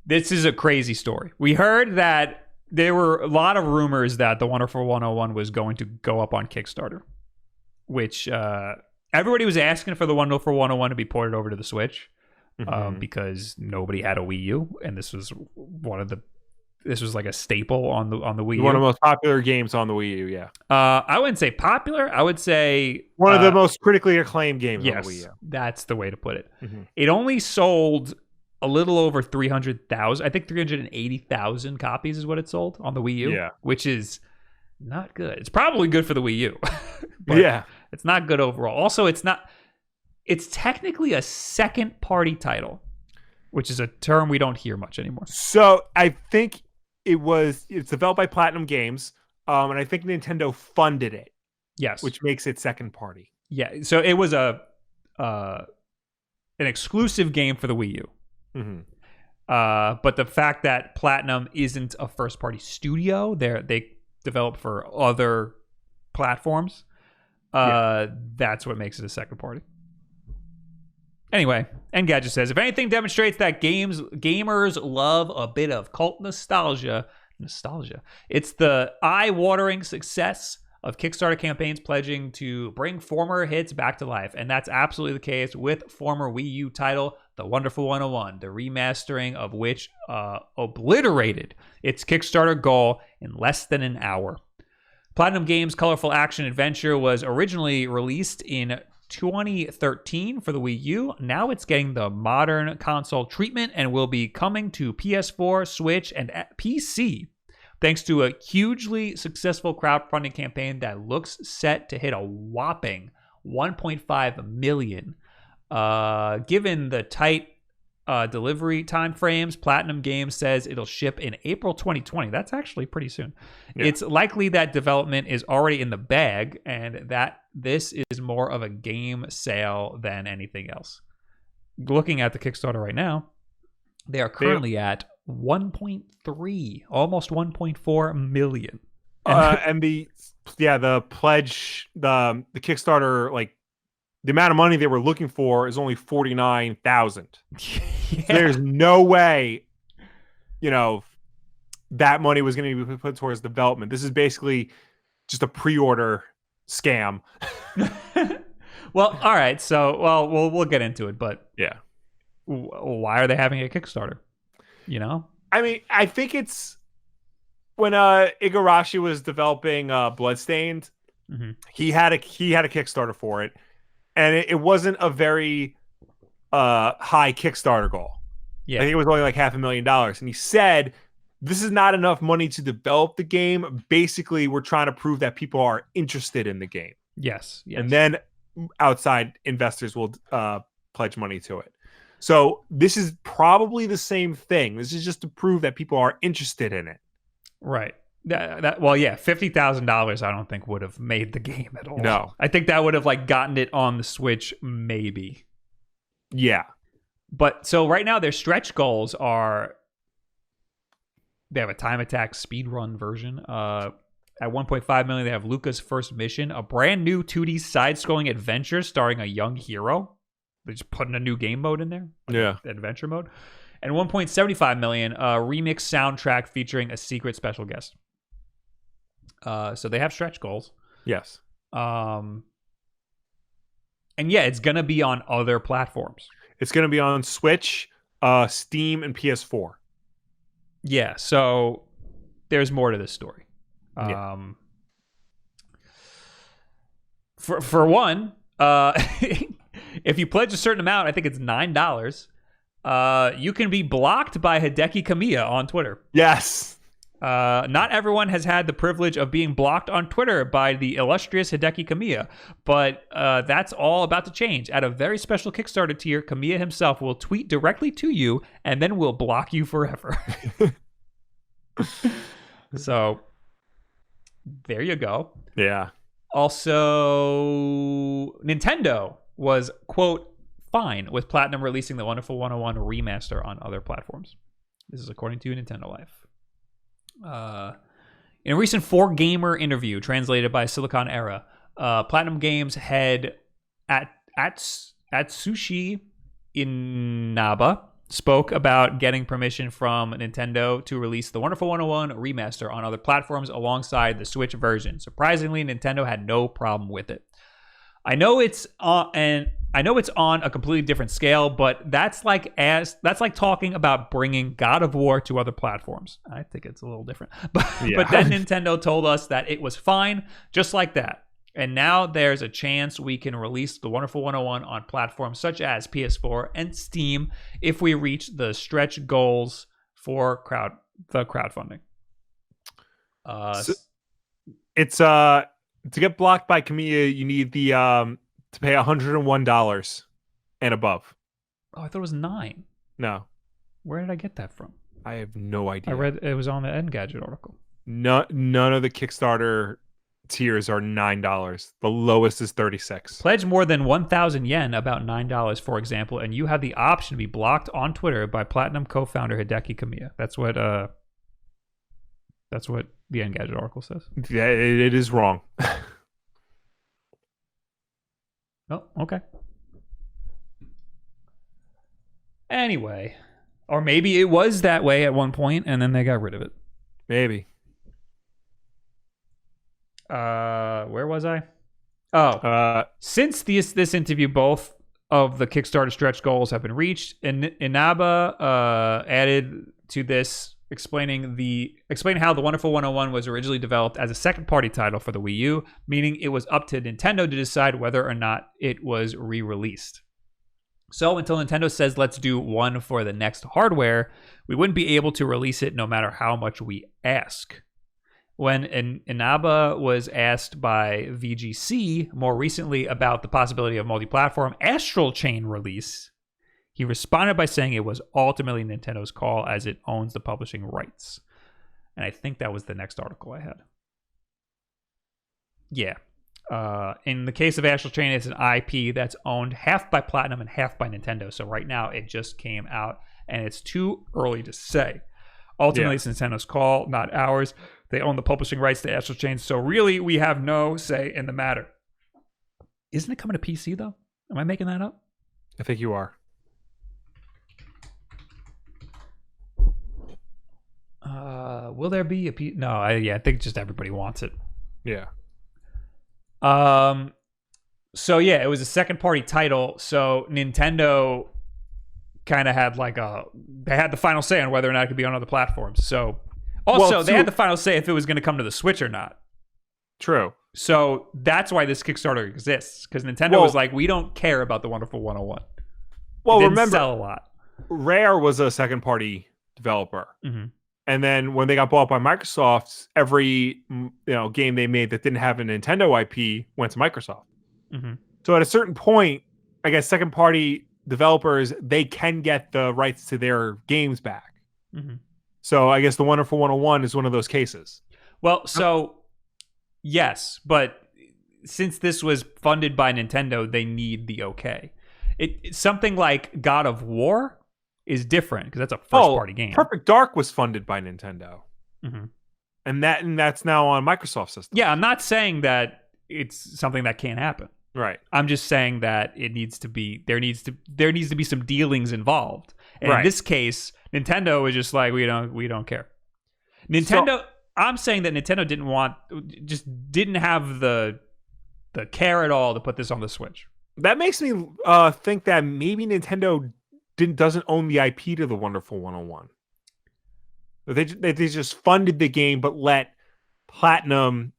This is a crazy story. We heard that there were a lot of rumors that The Wonderful 101 was going to go up on Kickstarter, which everybody was asking for The Wonderful 101 to be ported over to the Switch because nobody had a Wii U, and this was like a staple on the Wii U. One of the most popular games on the Wii U, yeah. I wouldn't say popular. I would say one of the most critically acclaimed games on the Wii U. That's the way to put it. It only sold a little over 300,000. I think 380,000 copies is what it sold on the Wii U, which is not good. It's probably good for the Wii U. But it's not good overall. Also, it's technically a second-party title, which is a term we don't hear much anymore. So I think it's developed by Platinum Games, and I think Nintendo funded it. Yes. Which makes it second party. Yeah, so it was an exclusive game for the Wii U. But the fact that Platinum isn't a first-party studio, they develop for other platforms, that's what makes it a second party. Anyway, Engadget says, if anything demonstrates that gamers love a bit of cult nostalgia, it's the eye-watering success of Kickstarter campaigns pledging to bring former hits back to life. And that's absolutely the case with former Wii U title, The Wonderful 101, the remastering of which obliterated its Kickstarter goal in less than an hour. Platinum Games' colorful action adventure was originally released in 2013 for the Wii U. Now it's getting the modern console treatment and will be coming to PS4, Switch, and PC, thanks to a hugely successful crowdfunding campaign that looks set to hit a whopping 1.5 million. Given the tight delivery time frames, Platinum Games says it'll ship in April 2020. That's actually pretty soon. Yeah. It's likely that development is already in the bag and that this is more of a game sale than anything else. Looking at the Kickstarter right now, they are currently at 1.3, almost 1.4 million. And the pledge, the Kickstarter, like the amount of money they were looking for is only 49,000. So there's no way, that money was going to be put towards development. This is basically just a pre-order scam. Well, all right. So, we'll get into it, but yeah, why are they having a Kickstarter? I mean, I think it's when Igarashi was developing Bloodstained, he had a Kickstarter for it, and it wasn't a very high Kickstarter goal. Yeah, I think it was only like $500,000, and he said, "This is not enough money to develop the game. Basically, we're trying to prove that people are interested in the game." Yes. And then outside investors will pledge money to it. So this is probably the same thing. This is just to prove that people are interested in it. Right. $50,000 I don't think would have made the game at all. No. I think that would have gotten it on the Switch maybe. Yeah. But so right now their stretch goals are they have a time attack speedrun version. At 1.5 million, they have Luca's First Mission, a brand new 2D side-scrolling adventure starring a young hero. They're just putting a new game mode in there. Adventure mode. And 1.75 million, a remix soundtrack featuring a secret special guest. So they have stretch goals. Yes. And it's going to be on other platforms. It's going to be on Switch, Steam, and PS4. Yeah, so there's more to this story. For one, if you pledge a certain amount, I think it's $9, you can be blocked by Hideki Kamiya on Twitter. Yes. Not everyone has had the privilege of being blocked on Twitter by the illustrious Hideki Kamiya, but that's all about to change. At a very special Kickstarter tier, Kamiya himself will tweet directly to you and then will block you forever. So, there you go. Yeah. Also, Nintendo was, quote, fine with Platinum releasing the Wonderful 101 remaster on other platforms. This is according to Nintendo Life. In a recent 4Gamer interview translated by Silicon Era, Platinum Games head Atsushi Inaba spoke about getting permission from Nintendo to release the Wonderful 101 remaster on other platforms alongside the Switch version. Surprisingly, Nintendo had no problem with it. I know it's on a completely different scale, but that's like talking about bringing God of War to other platforms. I think it's a little different. But then Nintendo told us that it was fine, just like that. And now there's a chance we can release the Wonderful 101 on platforms such as PS4 and Steam if we reach the stretch goals for crowdfunding. It's to get blocked by Kamiya, you need the to pay $101 and above. Oh, I thought it was $9. No. Where did I get that from? I have no idea. I read it was on the Engadget article. None of the Kickstarter tiers are $9. The lowest is $36. Pledge more than 1,000 yen, about $9, for example, and you have the option to be blocked on Twitter by Platinum co-founder Hideki Kamiya. That's what the Engadget article says. Yeah, it is wrong. Oh, okay. Anyway, or maybe it was that way at one point, and then they got rid of it. Maybe. Where was I? Since this interview, both of the Kickstarter stretch goals have been reached, and Inaba added to this, explaining how the Wonderful 101 was originally developed as a second-party title for the Wii U, meaning it was up to Nintendo to decide whether or not it was re-released. So until Nintendo says let's do one for the next hardware, we wouldn't be able to release it no matter how much we ask. When Inaba was asked by VGC more recently about the possibility of multi-platform Astral Chain release, he responded by saying it was ultimately Nintendo's call as it owns the publishing rights. And I think that was the next article I had. Yeah. In the case of Astral Chain, it's an IP that's owned half by Platinum and half by Nintendo. So right now it just came out and it's too early to say. Ultimately, it's Nintendo's call, not ours. They own the publishing rights to Astral Chain. So really, we have no say in the matter. Isn't it coming to PC, though? Am I making that up? I think you are. Will there be a PC? No, I think just everybody wants it. Yeah. So yeah, it was a second party title. So Nintendo kind of had they had the final say on whether or not it could be on other platforms. So also they had the final say if it was going to come to the Switch or not. True. So that's why this Kickstarter exists, because Nintendo was like, we don't care about the Wonderful 101. Well, it didn't remember, sell a lot. Rare was a second party developer. Mm-hmm. And then when they got bought by Microsoft, every game they made that didn't have a Nintendo IP went to Microsoft. Mm-hmm. So at a certain point, I guess second party developers, they can get the rights to their games back. Mm-hmm. So I guess the Wonderful 101 is one of those cases. Well, so yes, but since this was funded by Nintendo, they need the okay. Something like God of War is different because that's a first-party game. Perfect Dark was funded by Nintendo, mm-hmm. and that's now on Microsoft system. Yeah, I'm not saying that it's something that can't happen. Right. I'm just saying that it needs to be there needs to be some dealings involved. And in this case, Nintendo is just like we don't care. Nintendo. I'm saying that Nintendo didn't have the care at all to put this on the Switch. That makes me think that maybe Nintendo doesn't own the IP to the Wonderful 101. They just funded the game but let Platinum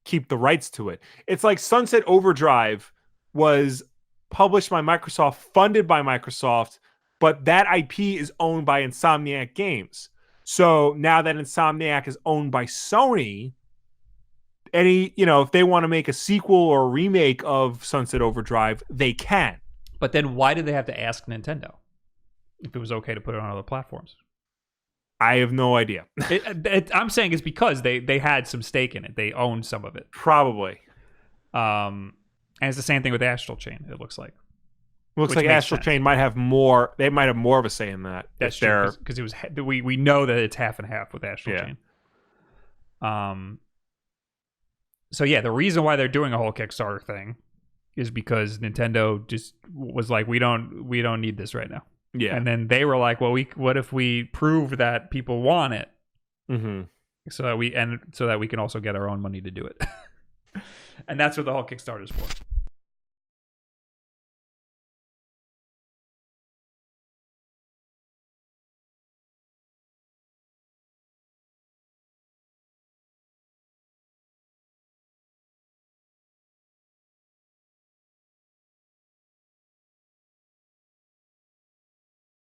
keep the rights to it. It's like Sunset Overdrive was published by Microsoft, funded by Microsoft, but that IP is owned by Insomniac Games. So now that Insomniac is owned by Sony, if they want to make a sequel or a remake of Sunset Overdrive, they can. But then why did they have to ask Nintendo if it was okay to put it on other platforms? I have no idea. I'm saying it's because they had some stake in it. They owned some of it. Probably. And it's the same thing with Astral Chain, it looks like. Looks like Astral Chain might have more. They might have more of a say in that. That's true, because it was. We know that it's half and half with Astral Chain. So yeah, the reason why they're doing a whole Kickstarter thing is because Nintendo just was like, we don't need this right now. Yeah. And then they were like, well, what if we prove that people want it? Mm-hmm. So that we can also get our own money to do it. And that's what the whole Kickstarter is for.